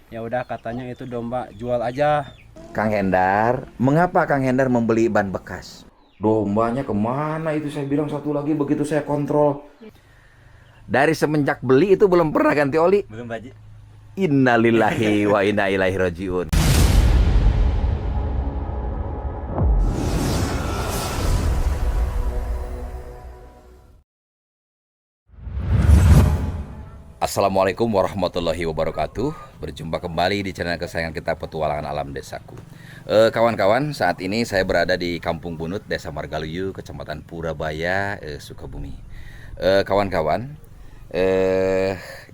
Ya udah katanya itu domba jual aja. Kang Hendar, mengapa Kang Hendar membeli ban bekas? Dombanya kemana itu saya bilang satu lagi begitu saya kontrol. Dari semenjak beli itu belum pernah ganti oli. Belum Baji. Innalillahi wa inna ilaihi rajiun. Assalamualaikum warahmatullahi wabarakatuh. Berjumpa kembali di channel kesayangan kita, Petualangan Alam Desaku. Kawan-kawan, saat ini saya berada di Kampung Bunut, Desa Margaluyu, Kecamatan Purabaya, Sukabumi. Kawan-kawan,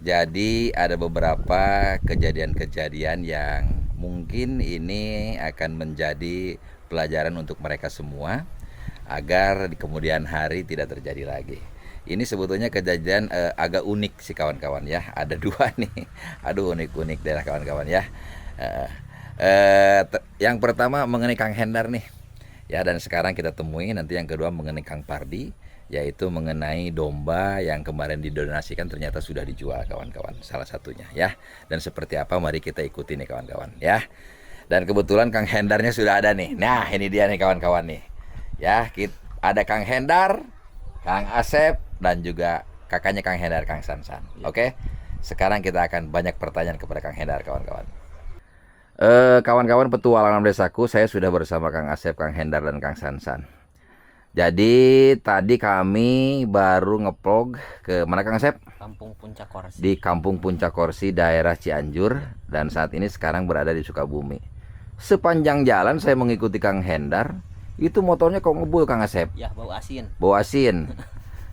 jadi ada beberapa kejadian-kejadian yang mungkin ini akan menjadi pelajaran untuk mereka semua agar di kemudian hari tidak terjadi lagi. Ini sebetulnya kejadian agak unik sih kawan-kawan ya. Ada dua nih. Aduh, unik-unik daerah kawan-kawan ya. Yang pertama mengenai Kang Hendar nih. Ya, dan sekarang kita temui. Nanti yang kedua mengenai Kang Pardi, yaitu mengenai domba yang kemarin didonasikan ternyata sudah dijual kawan-kawan. Salah satunya ya. Dan seperti apa mari kita ikuti nih kawan-kawan ya. Dan kebetulan Kang Hendarnya sudah ada nih. Nah, ini dia nih kawan-kawan nih. Ya, ada Kang Hendar, Kang Asep, dan juga kakaknya Kang Hendar, Kang Sansan. Oke, sekarang kita akan banyak pertanyaan kepada Kang Hendar, kawan-kawan. Kawan-kawan Petualangan Desaku, saya sudah bersama Kang Asep, Kang Hendar, dan Kang Sansan. Jadi tadi kami baru ngeplog ke mana Kang Asep? Kampung Puncak Korsi. Di Kampung Puncak Korsi, daerah Cianjur, dan saat ini sekarang berada di Sukabumi. Sepanjang jalan saya mengikuti Kang Hendar, itu motornya kok ngebul Kang Asep? Ya, bau asin. Bau asin.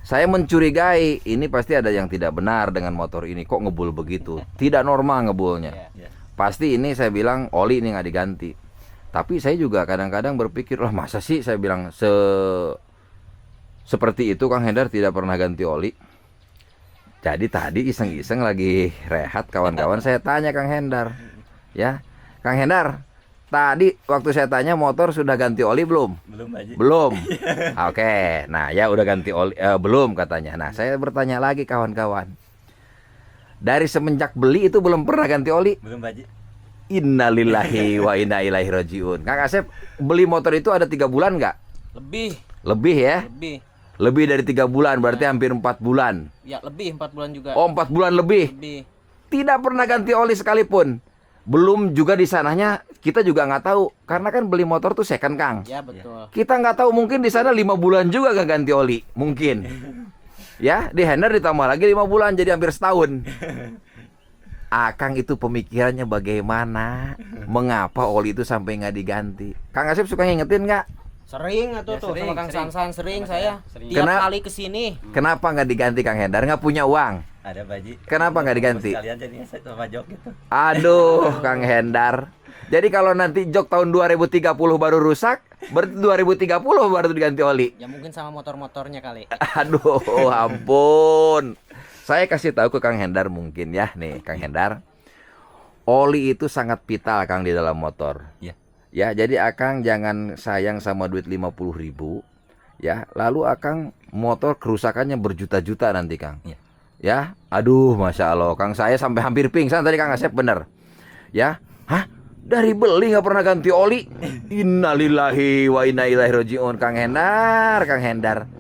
Saya mencurigai ini pasti ada yang tidak benar dengan motor ini. Kok ngebul begitu? Tidak normal ngebulnya. Pasti ini saya bilang oli ini nggak diganti. Tapi saya juga kadang-kadang berpikir, lah masa sih saya bilang seperti itu Kang Hendar tidak pernah ganti oli. Jadi tadi iseng-iseng lagi rehat kawan-kawan, saya tanya Kang Hendar. Ya, Kang Hendar, tadi waktu saya tanya motor sudah ganti oli belum? Belum Baji. Belum. Oke, nah ya udah ganti oli belum katanya. Nah saya bertanya lagi kawan-kawan. Dari semenjak beli itu belum pernah ganti oli. Belum Baji. Innalillahi wa inna ilaihi rajiun. Kang Asep beli motor itu ada 3 bulan nggak? Lebih. Lebih ya? Lebih. Lebih dari 3 bulan berarti hampir 4 bulan. Ya, lebih 4 bulan juga. Oh 4 bulan lebih. Lebih. Tidak pernah ganti oli sekalipun. Belum juga di sananya kita juga nggak tahu karena kan beli motor tuh second Kang. Ya, betul. Kita nggak tahu mungkin di sana 5 bulan juga nggak ganti oli mungkin. Ya di Hendar ditambah lagi 5 bulan jadi hampir setahun. Akang itu pemikirannya bagaimana? Mengapa oli itu sampai nggak diganti? Kang Asep suka ngingetin nggak? Sering atuh Ya, tuh sering, sama Kang sering. Sansan sering saya. Sering. Tiap Kena- kali kesini. Kenapa nggak diganti Kang Hendar? Nggak punya uang. Ada Baji. Kenapa nggak diganti? Kalian jadinya sama jok gitu. Aduh, Kang Hendar. Jadi kalau nanti jok tahun 2030 baru rusak, berarti 2030 baru diganti oli. Ya mungkin sama motor-motornya kali. Aduh, ampun. Saya kasih tahu ke Kang Hendar mungkin ya, nih Kang Hendar. Oli itu sangat vital Kang di dalam motor. Iya. Ya, jadi Akang jangan sayang sama duit 50.000. Ya, lalu Akang motor kerusakannya berjuta-juta nanti Kang. Iya. Ya, aduh, masya Allah, Kang saya sampai hampir pingsan tadi Kang Asep bener. Ya, hah? Dari beli nggak pernah ganti oli? Innalillahi wa inna ilaihi rajiun. Kang Hendar, Kang Hendar.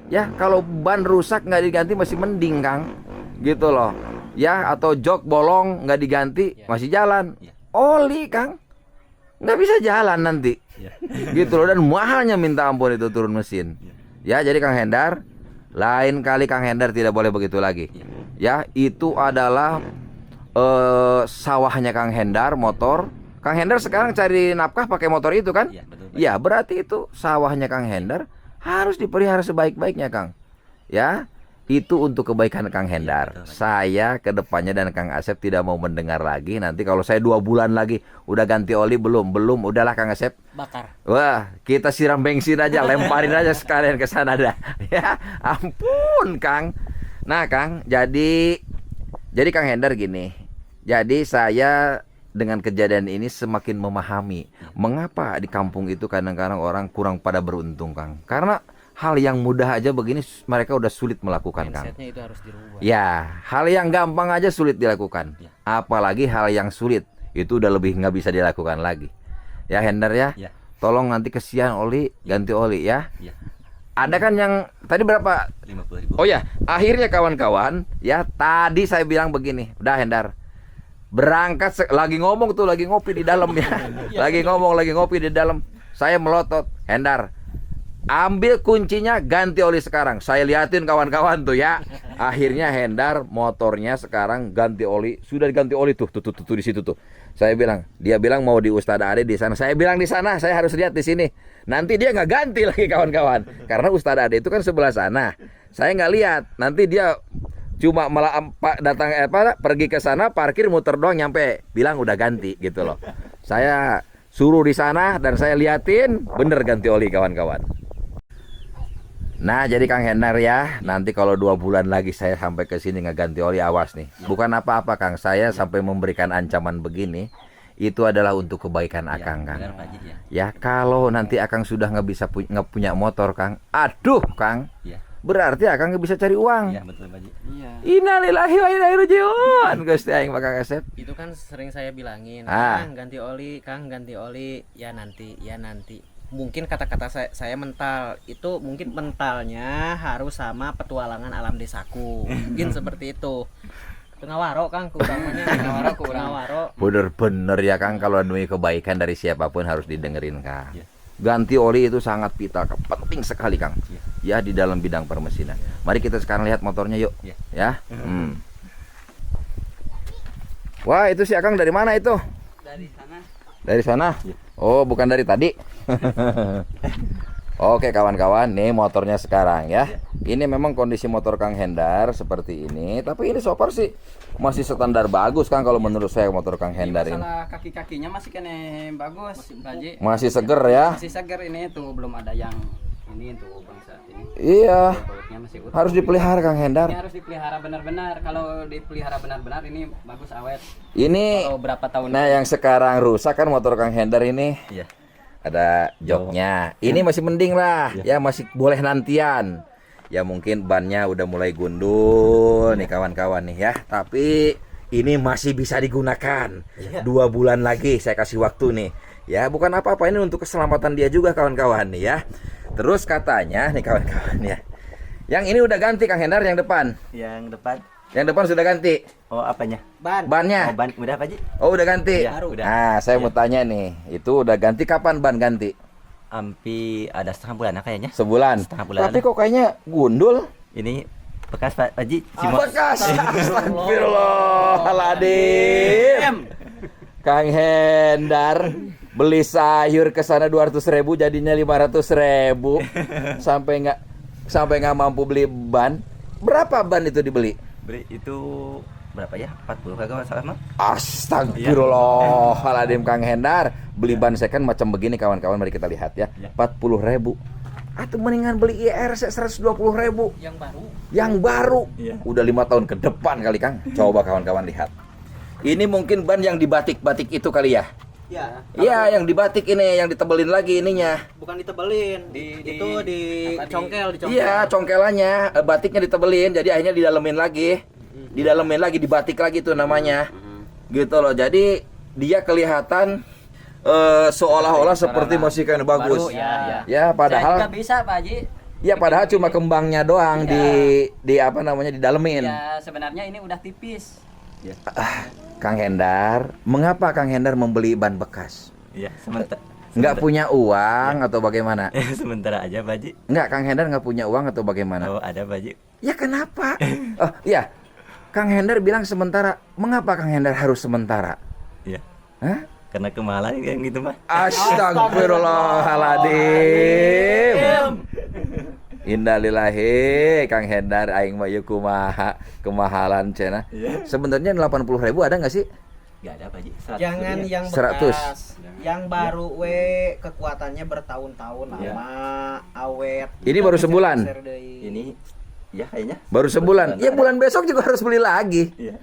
Ya, kalau ban rusak nggak diganti masih mending Kang, gitu loh. Ya, atau jok bolong nggak diganti masih jalan. Ya. Oli Kang nggak bisa jalan nanti, Ya. gitu loh. Dan mahalnya minta ampun itu turun mesin. Ya, jadi Kang Hendar, lain kali Kang Hendar tidak boleh begitu lagi. Ya, itu adalah sawahnya Kang Hendar, motor. Kang Hendar sekarang cari nafkah pakai motor itu kan? Iya, betul Baji. Ya, berarti itu sawahnya Kang Hendar harus dipelihara sebaik-baiknya Kang. Ya, itu untuk kebaikan Kang Hendar. betul, Baji. Saya ke depannya dan Kang Asep tidak mau mendengar lagi. Nanti kalau saya 2 bulan lagi udah ganti oli belum? Belum, udahlah Kang Asep. Bakar. Wah, kita siram bensin aja, lemparin aja sekalian ke sana dah. Ya, ampun Kang. Nah Kang, jadi Kang Hendar gini. Jadi saya dengan kejadian ini semakin memahami mengapa di kampung itu kadang-kadang orang kurang pada beruntung Kang. Karena hal yang mudah aja begini mereka udah sulit melakukan, Kang. Mindsetnya itu harus dirubah. Ya, hal yang gampang aja sulit dilakukan. Ya. Apalagi hal yang sulit itu udah lebih nggak bisa dilakukan lagi. Ya, Hendar ya. Ya. Tolong nanti kesian oli, ganti oli ya. Ya. Ada kan yang tadi berapa? 50.000. Oh ya, akhirnya kawan-kawan, ya tadi saya bilang begini, udah Hendar. Berangkat lagi ngomong tuh, lagi ngopi di dalam ya. Lagi ngomong, lagi ngopi di dalam. Saya melotot, Hendar. Ambil kuncinya, ganti oli sekarang. Saya liatin kawan-kawan tuh ya. Akhirnya Hendar motornya sekarang ganti oli, sudah diganti oli tuh di situ tuh. Saya bilang, dia bilang mau di Ustadz Ade di sana. Saya bilang di sana, saya harus lihat di sini. Nanti dia nggak ganti lagi kawan-kawan. Karena Ustadz Ade itu kan sebelah sana. Saya nggak lihat. Nanti dia cuma malah datang pergi ke sana, parkir, muter doang, nyampe bilang udah ganti gitu loh. Saya suruh di sana dan saya liatin, bener ganti oli kawan-kawan. Nah, jadi Kang Hendar ya, nanti kalau 2 bulan lagi saya sampai ke sini nggak ganti oli, awas nih. Bukan apa-apa Kang, saya sampai memberikan ancaman begini, itu adalah untuk kebaikan Akang, Kang. Benar, Pak Haji, ya. Ya, kalau nanti Akang sudah nggak punya motor, Kang, aduh, Kang, Ya. berarti Akang nggak bisa cari uang. Ya, betul Pak Haji. Iya. Innalillahi wa inna ilaihi rajiun. Gusti aing bakal kasep. Itu kan sering saya bilangin, Ah. Kang ganti oli, Kang ganti oli. Ya nanti, ya nanti. Mungkin kata-kata saya mental itu, mungkin mentalnya harus sama petualangan alam desaku. Mungkin seperti itu. Tengawaro Kang, kurangnya Tengawaro. Bener-bener ya Kang, kalau demi kebaikan dari siapapun harus didengerin Kang. Ya. Ganti oli itu sangat vital, Kang. Penting sekali Kang. Ya di dalam bidang permesinan. Mari kita sekarang lihat motornya yuk. Ya. Ya. Wah, itu si Akang dari mana itu? Dari sana. Dari sana? Ya. Oh, bukan dari tadi. Oke kawan-kawan, nih motornya sekarang ya. Ini memang kondisi motor Kang Hendar seperti ini, tapi ini so far sih masih standar bagus Kang kalau menurut saya motor Kang Hendar ini. Masalah kaki-kakinya masih kene bagus, Pak Haji. Masih seger ya. Masih segar ini tuh, belum ada yang ini tuh bangsa ini. Iya. Bautnya masih utuh. Harus dipelihara Kang Hendar. Ini harus dipelihara benar-benar. Kalau dipelihara benar-benar ini bagus awet. Ini Kalau berapa tahun? nah yang sekarang rusak kan motor Kang Hendar ini. Iya. Ada joknya. Ini masih mending lah, ya masih boleh nantian. Ya mungkin bannya udah mulai gundul nih kawan-kawan nih ya. Tapi ini masih bisa digunakan. 2 bulan lagi saya kasih waktu nih. Ya bukan apa-apa, ini untuk keselamatan dia juga kawan-kawan nih ya. Terus katanya nih kawan-kawan ya. Yang ini udah ganti Kang Hendar yang depan. Yang depan. Yang depan sudah ganti. Oh, apanya? Bannya. Oh, ban udah Pak Haji? Oh udah ganti. Iya, udah. Nah saya mau tanya nih, itu udah ganti kapan ban ganti? Hampir ada setengah bulan kayaknya. Sebulan. Setengah bulan. Tapi kok kayaknya gundul? Ini bekas Pak Haji. Bekas. Astagfirullahaladzim. Kang Hendar beli sayur ke sana 200.000 jadinya 500.000. Sampai nggak mampu beli ban. Berapa ban itu dibeli? Beli itu berapa ya? 40 kagak salah mah. Astagfirullahaladzim Kang Hendar. Beli ban second macam begini kawan-kawan, mari kita lihat ya. Ya. 40.000. Atau mendingan beli IRC 120.000 Yang baru. yang baru. Iya. Udah 5 tahun ke depan kali Kang. Coba kawan-kawan lihat. Ini mungkin ban yang dibatik-batik itu kali ya. Ya, Iya, yang dibatik ini, yang ditebelin lagi ininya. bukan ditebelin. Itu dicongkel. Iya, congkelannya, batiknya ditebelin, jadi akhirnya didalemin lagi. Didalemin lagi, dibatik lagi tuh namanya. Gitu loh. Jadi dia kelihatan seolah-olah seperti masih kan bagus. Baru, ya. Ya, Saya juga padahal bisa, Pak Haji. ya padahal cuma kembangnya doang di apa namanya didalemin. Ya, sebenarnya ini udah tipis. Kang Hendar, mengapa Kang Hendar membeli ban bekas? Iya, sementara. Nggak punya uang atau bagaimana? Sementara aja Pak Haji. Nggak, Kang Hendar nggak punya uang atau bagaimana? Oh, ada Pak Haji. Ya kenapa? Oh iya, Kang Hendar bilang sementara. Mengapa Kang Hendar harus sementara? Iya. Hah? Karena kemahalan kayak gitu mah. Astagfirullahaladzim. Innalillahi, Kang Hendar aing mah ieu kumaha kemahalan cenah. Iya. Sebenarnya 80.000 ada nggak sih? Enggak ada Pak Haji. 100 Jangan dulu ya. yang 100. bekas. Yang baru kekuatannya bertahun-tahun Iya. lama, awet. Ini baru sebulan. Ini ya kayaknya. Baru sebulan. Ya bulan besok juga harus beli lagi. Iya.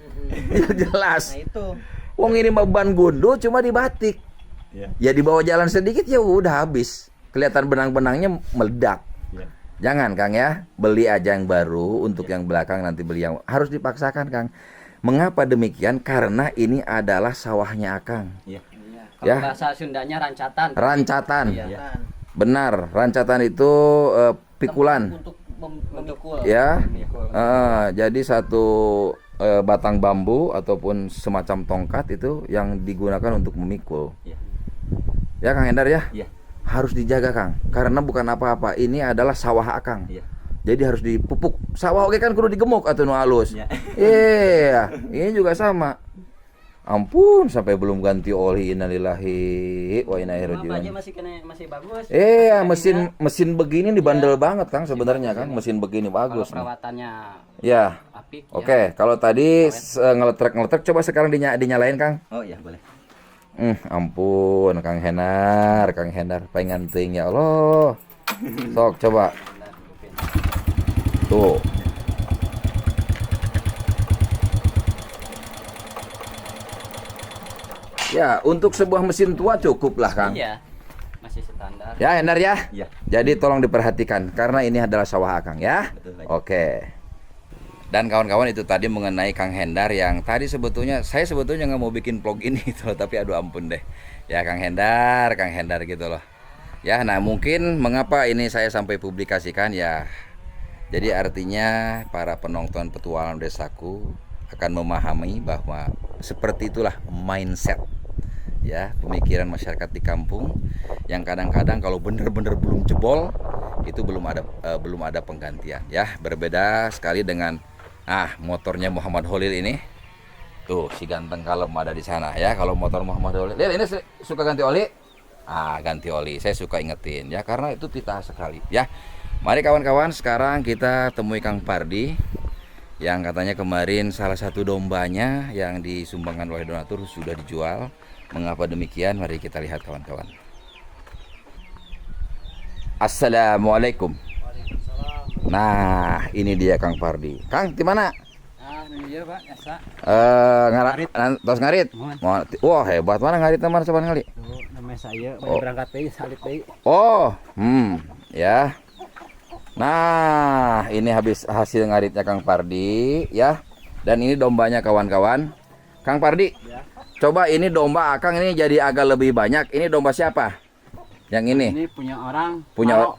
Ya jelas. Nah itu. Wong ini mah ban gundul cuma dibatik. Iya. Ya dibawa jalan sedikit ya udah habis. Kelihatan benang-benangnya meledak. Iya. Jangan Kang ya, beli aja yang baru, untuk yang belakang nanti beli yang harus dipaksakan Kang. Mengapa demikian? Karena ini adalah sawahnya Akang. Iya. Iya. Kalau Ya. bahasa Sundanya rancatan. Rancatan. Iya. Benar, rancatan itu pikulan. Untuk memikul. Ya. Memikul. Jadi satu batang bambu ataupun semacam tongkat itu yang digunakan untuk memikul. Iya. Ya Kang Hendar ya. Iya. Harus dijaga Kang, karena bukan apa-apa. Ini adalah sawah Akang. Iya. Jadi harus dipupuk. Sawah oke kan kudu digemuk atau nu halus. Iya. Iya, ini juga sama. Ampun, sampai belum ganti oli. Innalillahi wa inna ilaihi Apa aja rajiun. masih bagus. Iya, mesin begini nih bandel banget Kang sebenarnya Kang. Mesin begini Kalau bagus. nih. perawatannya Ya. apik. Oke, kalau tadi ngeletrek coba sekarang dinyalain Kang. Oh iya boleh. Ampun, Kang Hendar, pengen ting ya Allah. Sok coba. Tuh. Ya, untuk sebuah mesin tua cukup lah Kang. Iya. Masih standar. Ya, Hendar ya. Iya. Jadi tolong diperhatikan karena ini adalah sawah Akang ya. Betul lagi. Oke. Dan kawan-kawan itu tadi mengenai Kang Hendar yang tadi sebetulnya saya nggak mau bikin vlog ini gitu loh, tapi aduh ampun deh. Ya Kang Hendar gitu loh. Ya, nah mungkin mengapa ini saya sampai publikasikan ya. Jadi artinya para penonton petualangan desaku akan memahami bahwa seperti itulah mindset ya pemikiran masyarakat di kampung yang kadang-kadang kalau bener-bener belum jebol itu belum ada penggantian ya. Berbeda sekali dengan motornya Muhammad Holil ini. Tuh si ganteng kalem ada di sana ya. Kalau motor Muhammad Holil, Lil, ini suka ganti oli? Ganti oli. Saya suka ingetin ya karena itu titah sekali ya. Mari kawan-kawan, sekarang kita temui Kang Pardi yang katanya kemarin salah satu dombanya yang disumbangkan oleh donatur sudah dijual. Mengapa demikian? Mari kita lihat kawan-kawan. Assalamualaikum. Nah, ini dia Kang Pardi. Kang, di mana? Ini dia Pak, biasa. Tos ngarit. Wah, hebat. Mana ngarit teman sobat ngali? Namanya saya, Oh. berangkat teh, salib teh. Oh, ya. Nah, ini habis hasil ngaritnya Kang Pardi, ya. Dan ini dombanya kawan-kawan. Kang Pardi, coba ini domba Akang ini jadi agak lebih banyak. Ini domba siapa? Yang ini? Ini punya orang. Punya Kalau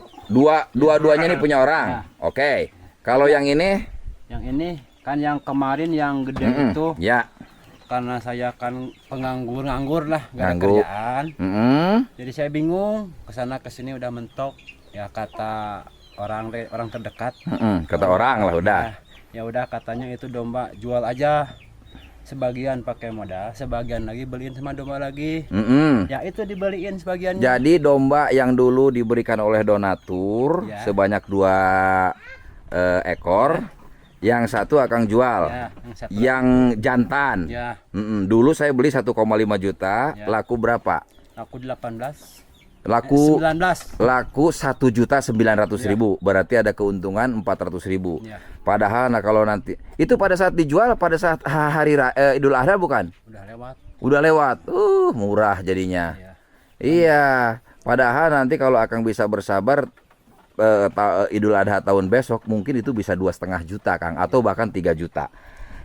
dua-duanya ini punya orang. Ya. Oke. Kalau yang ini? yang ini kan yang kemarin yang gede itu Ya. karena saya kan penganggur lah, nggak ada Nganggur. kerjaan. Jadi saya bingung, kesana kesini udah mentok. Ya kata orang terdekat. Kata orang lah udah. Ya udah katanya itu domba jual aja. Sebagian pakai modal, sebagian lagi beliin sama domba lagi. Ya itu dibeliin sebagiannya. Jadi domba yang dulu diberikan oleh donatur Ya. sebanyak 2 ekor, yang satu Akang jual, Ya, yang satu. yang jantan. Ya, Dulu saya beli 1,5 juta, Ya. laku berapa? aku 18. Laku 19. laku 1.900.000, berarti ada keuntungan 400.000. Ya, Padahal nah kalau nanti itu pada saat dijual pada saat hari Idul Adha bukan? udah lewat. Udah lewat. Murah jadinya. Ya. Iya, padahal nanti kalau Akang bisa bersabar Idul Adha tahun besok mungkin itu bisa 2,5 juta Kang, atau bahkan 3 juta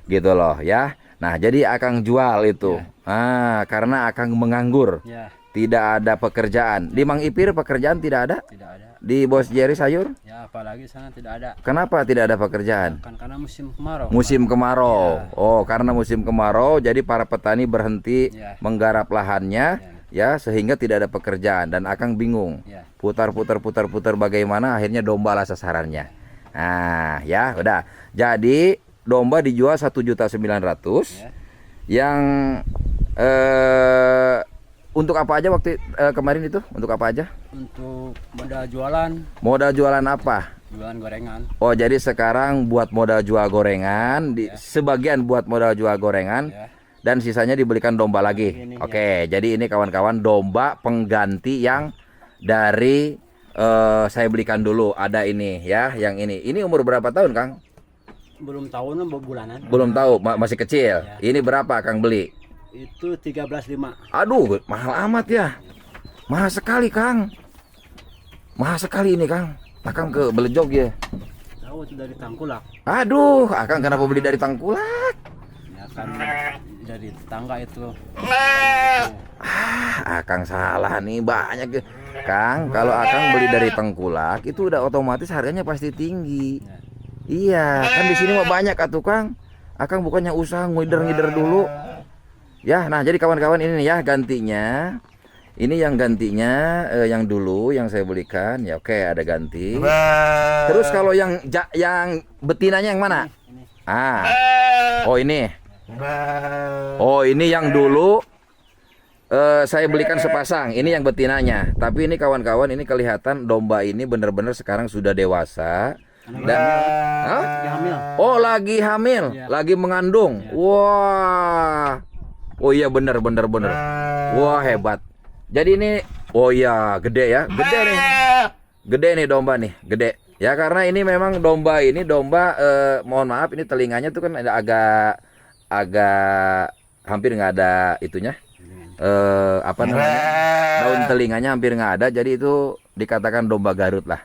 gitu loh ya. Nah jadi Akang jual itu karena Akang menganggur, Ya, tidak ada pekerjaan. Di Mang Ipir pekerjaan tidak ada, tidak ada. di Bos Jerry sayur Ya, apalagi sana tidak ada. kenapa tidak ada pekerjaan? Kan karena musim kemarau. Musim kemarau. Ya. Oh, karena musim kemarau jadi para petani berhenti Ya. menggarap lahannya ya sehingga tidak ada pekerjaan dan Akang bingung. Ya. Putar bagaimana akhirnya domba lah sasarannya. Nah, ya udah. Jadi domba dijual 1.900.000. Ya. Yang untuk apa aja waktu kemarin itu? Untuk apa aja? Untuk modal jualan, Modal jualan apa? jualan gorengan. Oh, jadi sekarang buat modal jual gorengan, sebagian buat modal jual gorengan. Ya. Dan sisanya dibelikan domba lagi. Ini, Oke, jadi ini kawan-kawan domba pengganti yang dari saya belikan dulu. Ada ini ya, yang ini. Ini umur berapa tahun, Kang? Belum tahun, bulanan. Belum tahu, masih kecil. Ya. Ini berapa Kang beli? Itu 13.500. Aduh, mahal amat ya. Mahal sekali, Kang. Mahal sekali ini, Kang. Akang ke Belejog ya. Tahu itu dari Tangkulak. Aduh, Akang kenapa beli dari Tangkulak? Ya kan dari tetangga itu. Akang salah nih banyak. Kang, kalau Akang beli dari Tengkulak itu udah otomatis harganya pasti tinggi. Iya, kan di sini mah banyak atuh Kang. Akang bukannya usaha ngider-ngider dulu. Ya, nah jadi kawan-kawan ini nih ya gantinya. Ini yang gantinya yang dulu yang saya belikan. Ya oke, ada ganti. Terus kalau yang betinanya yang mana? Ah. Oh ini. Oh ini yang dulu saya belikan sepasang. Ini yang betinanya. Tapi ini kawan-kawan ini kelihatan domba ini benar-benar sekarang sudah dewasa. Lagi hamil. Oh lagi hamil, Ya. lagi mengandung. Ya. Wah. Oh iya benar. Wah hebat. Jadi ini, oh iya gede ya, gede nih domba nih, gede. Ya karena ini memang domba mohon maaf ini telinganya tuh kan ada agak hampir nggak ada itunya. Apa namanya? Daun telinganya hampir nggak ada, jadi itu dikatakan domba Garut lah.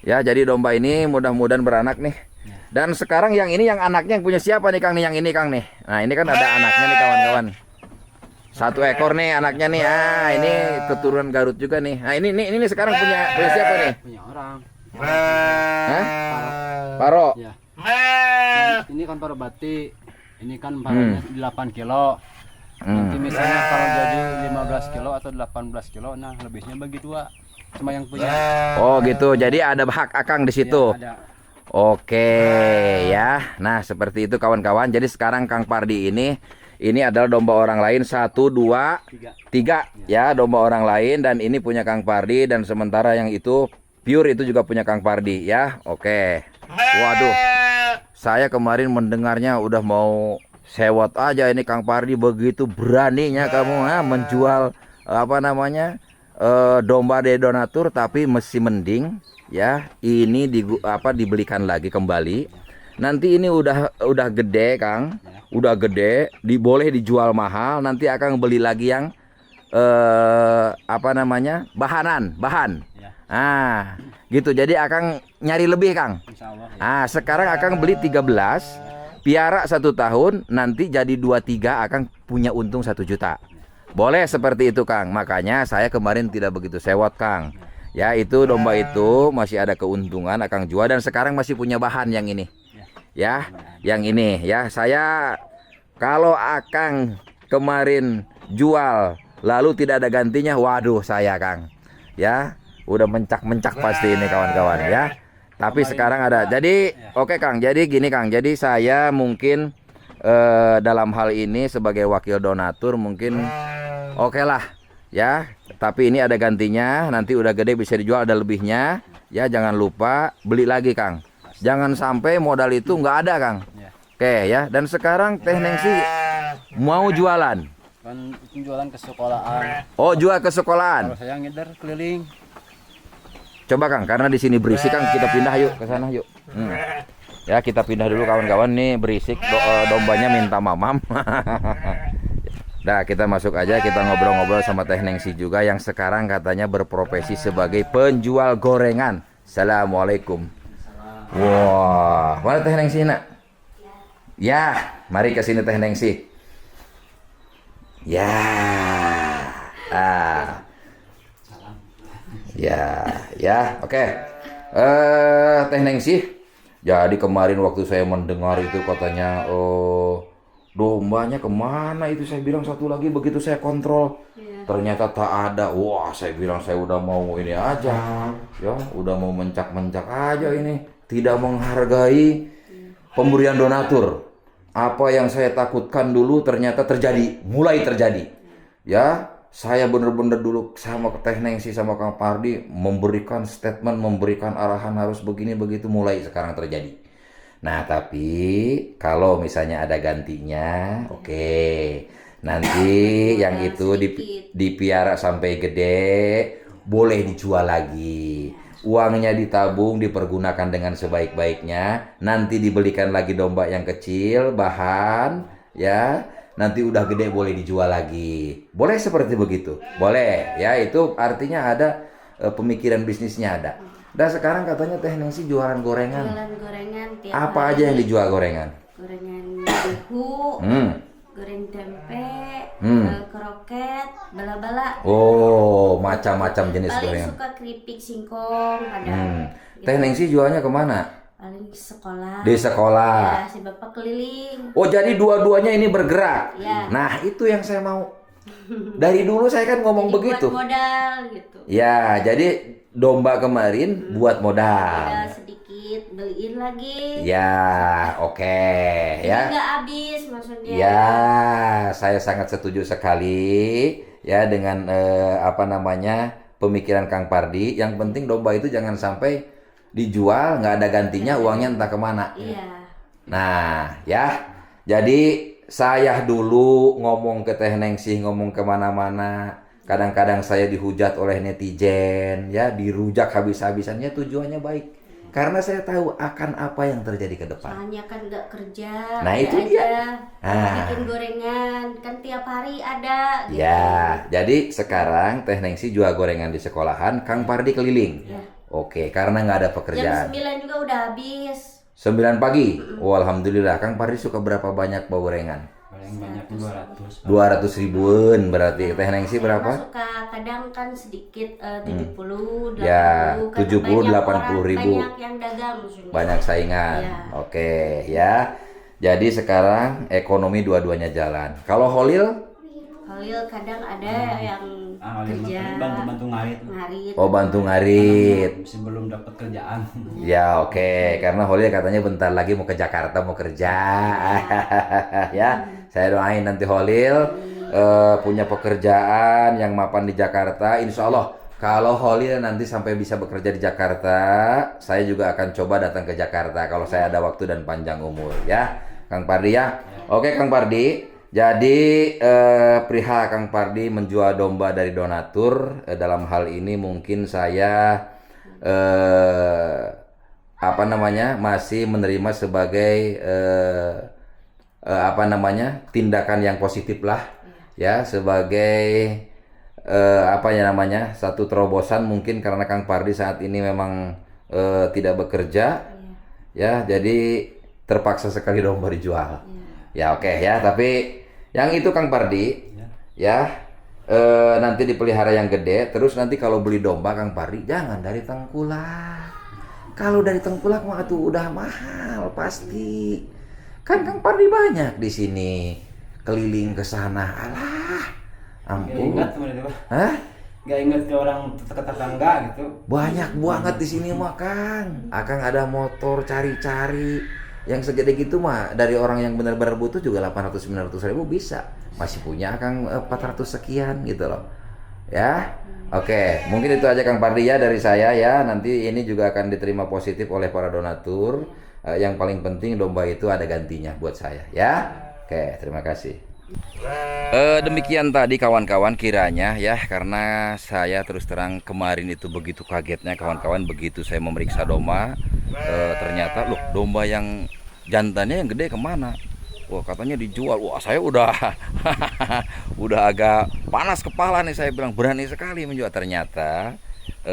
Ya jadi domba ini mudah-mudahan beranak nih. Dan sekarang yang ini yang anaknya yang punya siapa nih Kang nih? Yang ini Kang nih. Nah ini kan ada anaknya nih kawan-kawan. 1 ekor nih anaknya nih. Ah ini keturunan Garut juga nih. Nah ini sekarang punya siapa nih? Punya orang. Hah? Paro. Ya. Nah, ini kan paro bati. Ini kan paronya 8 kilo. Nanti misalnya kalau jadi 15 kilo atau 18 kilo, nah lebihnya bagi 2. Cuma yang punya. Oh gitu. Jadi ada hak Akang di situ. Ya, ada. Oke ya. Nah seperti itu kawan-kawan. Jadi sekarang Kang Pardi ini adalah domba orang lain 1, 2, 3 ya domba orang lain dan ini punya Kang Pardi dan sementara yang itu pure itu juga punya Kang Pardi ya. Oke. Waduh. Saya kemarin mendengarnya udah mau sewot aja ini Kang Pardi begitu beraninya kamu menjual apa namanya domba de donatur tapi masih mending ya ini dibelikan lagi kembali. Nanti ini udah gede Kang. Udah gede, boleh dijual mahal. Nanti akan beli lagi yang apa namanya bahan. Ah, gitu. Jadi akan nyari lebih Kang. Insyaallah. Ah, sekarang akan beli 13, piara 1 tahun, nanti jadi 23 akan punya untung 1 juta. Boleh seperti itu Kang. Makanya saya kemarin tidak begitu sewot Kang. Ya itu domba itu masih ada keuntungan akan jual dan sekarang masih punya bahan yang ini. Ya, yang ini ya saya kalau Akang kemarin jual lalu tidak ada gantinya, waduh saya Kang ya udah mencak pasti ini kawan-kawan ya. Tapi sekarang ada. Jadi oke Kang, jadi gini Kang, jadi saya mungkin dalam hal ini sebagai wakil donatur mungkin oke lah ya. Tapi ini ada gantinya, nanti udah gede bisa dijual ada lebihnya ya. Jangan lupa beli lagi Kang. Jangan sampai modal itu nggak ada Kang. Oke ya. Dan sekarang Teh Nengsi mau jualan. Kan itu jualan ke sekolahan. Oh jual ke sekolahan. Kalau saya ngider keliling. Coba Kang, karena di sini berisik Kang, kita pindah yuk ke sana yuk. Ya kita pindah dulu kawan-kawan nih berisik. Dombanya minta mamam. Nah kita masuk aja, kita ngobrol-ngobrol sama Teh Nengsi juga yang sekarang katanya berprofesi sebagai penjual gorengan. Assalamualaikum. Wah, mana Teh Nengsi nak? Ya, mari ke sini Teh Nengsi. Ya, ya, oke. Teh Nengsi. Jadi kemarin waktu saya mendengar itu katanya, dombanya kemana itu saya bilang satu lagi begitu saya kontrol. Ternyata tak ada. Wah, saya bilang saya udah mau ini aja, ya, udah mau mencak aja ini. Tidak menghargai pemberian donatur. Apa yang saya takutkan dulu ternyata mulai terjadi. Ya, saya benar-benar dulu sama Teh Nengsi sama Kang Pardi memberikan statement, memberikan arahan harus begini begitu, mulai sekarang terjadi. Nah, tapi kalau misalnya ada gantinya, oke. Nanti yang itu dipiara sampai gede, boleh dijual lagi. Uangnya ditabung, dipergunakan dengan sebaik-baiknya. Nanti dibelikan lagi domba yang kecil, bahan, ya. Nanti udah gede boleh dijual lagi. Boleh seperti begitu? Boleh, ya. Itu artinya ada pemikiran bisnisnya ada. Dan sekarang katanya Teh Nengsi jualan gorengan. Jualan gorengan tiap Apa hari. aja yang dijual gorengan? Gorengan tahu, goreng tempe, kroket, bala-bala. Oh, macam-macam jenis Paling gorengan. suka keripik singkong ada. Teh Nengsi jualnya kemana? Paling sekolah. Di sekolah. Ya, si bapak keliling. Oh, jadi dua-duanya ini bergerak. Ya. Nah, itu yang saya mau. Dari dulu saya kan ngomong Jadi begitu. buat modal gitu. Ya, jadi domba kemarin buat modal. Modal sedikit, beliin lagi. Ya, oke, Jadi ya. nggak habis maksudnya. Ya, saya sangat setuju sekali ya dengan apa namanya pemikiran Kang Pardi. Yang penting domba itu jangan sampai dijual nggak ada gantinya, uangnya entah kemana. Iya. Nah, ya, jadi saya dulu ngomong ke Teh Nengsi, ngomong kemana-mana. Kadang-kadang saya dihujat oleh netizen, ya, dirujak habis-habisannya. Tujuannya baik, karena saya tahu akan apa yang terjadi ke depan. Soalnya kan nggak kerja. Nah, udah itu dia. Ah. Bikin gorengan kan tiap hari ada. Gitu. Ya, jadi sekarang Teh Nengsi jual gorengan di sekolahan, Kang Pardi keliling. Ya. Oke, karena nggak ada Jam pekerjaan. 9 juga udah habis. 9 pagi. Oh, alhamdulillah. Kang Pardi suka berapa banyak bawa gorengan? Paling banyak 200. 200 ribuan berarti. Teh Nengsi berapa? Suka kadang kan sedikit 70, 80. Ya, karena 70, banyak 80 orang, ribu. Banyak yang dagang maksudnya. Banyak saingan. Iya. Oke, ya. Jadi sekarang ekonomi dua-duanya jalan. Kalau Holil? Khalil kadang ada yang kerja bantu-bantu ngarit ngarit. Oh, bantu ngarit. sebelum dapat kerjaan. Ya, oke. Karena Holil katanya bentar lagi mau ke Jakarta, mau kerja. Ya, saya doain nanti Holil punya pekerjaan yang mapan di Jakarta. Insya Allah, kalau Holil nanti sampai bisa bekerja di Jakarta, saya juga akan coba datang ke Jakarta kalau saya ada waktu dan panjang umur. Ya, Kang Pardi ya. Oke, Kang Pardi. Jadi perihal Kang Pardi menjual domba dari donatur, dalam hal ini mungkin saya apa namanya masih menerima sebagai apa namanya tindakan yang positif lah, ya, sebagai apa ya namanya satu terobosan mungkin karena Kang Pardi saat ini memang tidak bekerja, ya, jadi terpaksa sekali domba dijual. Ya, oke, ya, tapi yang itu Kang Pardi, ya, nanti dipelihara yang gede. Terus nanti kalau beli domba Kang Pardi jangan dari Tengkulak. Kalau dari Tengkulak mah tuh udah mahal pasti. Kan Kang Pardi banyak di sini, keliling ke sana. Alah, ampun. Ingat teman itu, Pak. Hah? Gak inget ke orang tetangga gitu. Banyak banget di sini mah Kang. Akang ada motor cari-cari. Yang segede gitu mah dari orang yang benar-benar butuh juga 800-900 ribu bisa. Masih punya Kang 400 sekian gitu loh. Ya. Oke, mungkin itu aja Kang Pardi ya dari saya ya. Nanti ini juga akan diterima positif oleh para donatur. Yang paling penting domba itu ada gantinya buat saya ya. Oke, terima kasih. Demikian tadi kawan-kawan kiranya ya, karena saya terus terang kemarin itu begitu kagetnya kawan-kawan begitu saya memeriksa domba, ternyata loh domba yang jantannya yang gede kemana? Wah, katanya dijual. Wah, saya udah udah agak panas kepala nih, saya bilang berani sekali menjual. Ternyata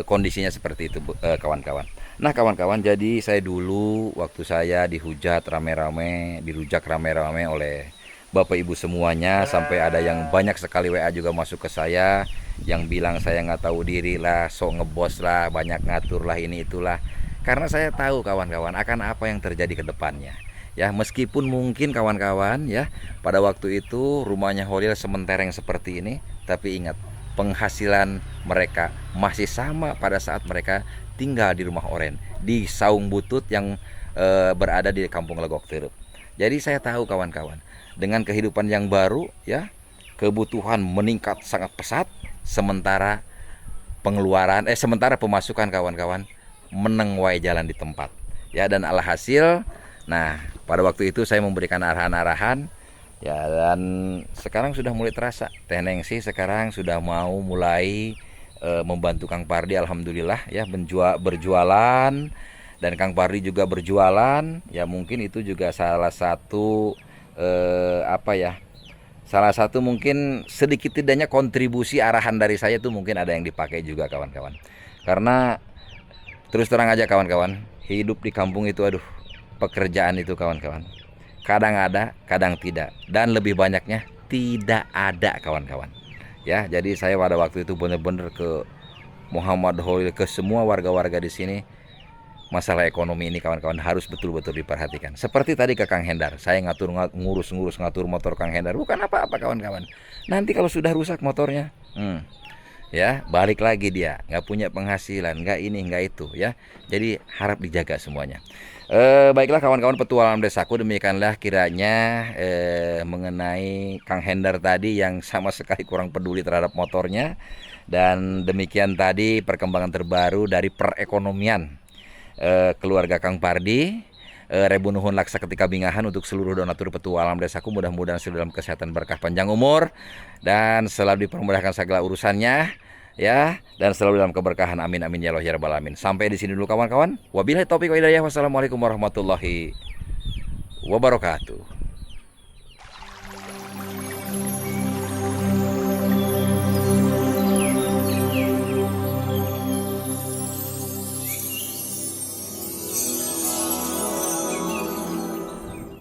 kondisinya seperti itu kawan-kawan. Nah kawan-kawan, jadi saya dulu waktu saya dirujak rame-rame oleh Bapak Ibu semuanya, sampai ada yang banyak sekali WA juga masuk ke saya yang bilang saya nggak tahu diri lah, sok ngebos lah, banyak ngatur lah, ini itulah. Karena saya tahu kawan-kawan akan apa yang terjadi ke depannya. Ya, meskipun mungkin kawan-kawan ya pada waktu itu rumahnya Holil sementereng seperti ini, tapi ingat penghasilan mereka masih sama pada saat mereka tinggal di rumah oren di Saung Butut yang berada di Kampung Legok Tirup. Jadi saya tahu kawan-kawan, dengan kehidupan yang baru ya, kebutuhan meningkat sangat pesat, sementara pengeluaran sementara pemasukan kawan-kawan menengwai jalan di tempat. Ya, dan alhasil nah, pada waktu itu saya memberikan arahan-arahan ya, dan sekarang sudah mulai terasa. Teh Nengsi sekarang sudah mau mulai membantu Kang Pardi, alhamdulillah ya, berjualan, dan Kang Pardi juga berjualan. Ya, mungkin itu juga salah satu salah satu mungkin sedikit tidaknya kontribusi arahan dari saya itu mungkin ada yang dipakai juga kawan-kawan. Karena terus terang aja kawan-kawan, hidup di kampung itu aduh, pekerjaan itu kawan-kawan. Kadang ada, kadang tidak, dan lebih banyaknya tidak ada kawan-kawan. Ya, jadi saya pada waktu itu benar-benar ke Muhammad Holil, ke semua warga-warga di sini, masalah ekonomi ini kawan-kawan harus betul-betul diperhatikan. Seperti tadi ke Kang Hendar, saya ngurus-ngurus ngatur motor Kang Hendar, bukan apa-apa kawan-kawan. Nanti kalau sudah rusak motornya, ya balik lagi dia, nggak punya penghasilan, nggak ini nggak itu ya. Jadi harap dijaga semuanya. Baiklah kawan-kawan, petualangan desaku demikianlah kiranya mengenai Kang Hendar tadi yang sama sekali kurang peduli terhadap motornya. Dan demikian tadi perkembangan terbaru dari perekonomian keluarga Kang Pardi. Rebu nuhun laksa ketika bingahan untuk seluruh donatur petualang desaku, mudah-mudahan selalu dalam kesehatan, berkah, panjang umur, dan selalu dipermudahkan segala urusannya ya, dan selalu dalam keberkahan, amin amin ya Allah ya rabbal alamin. Sampai di sini dulu kawan-kawan. Wabillahi taufiq wa hidayah. Wassalamualaikum warahmatullahi wabarakatuh.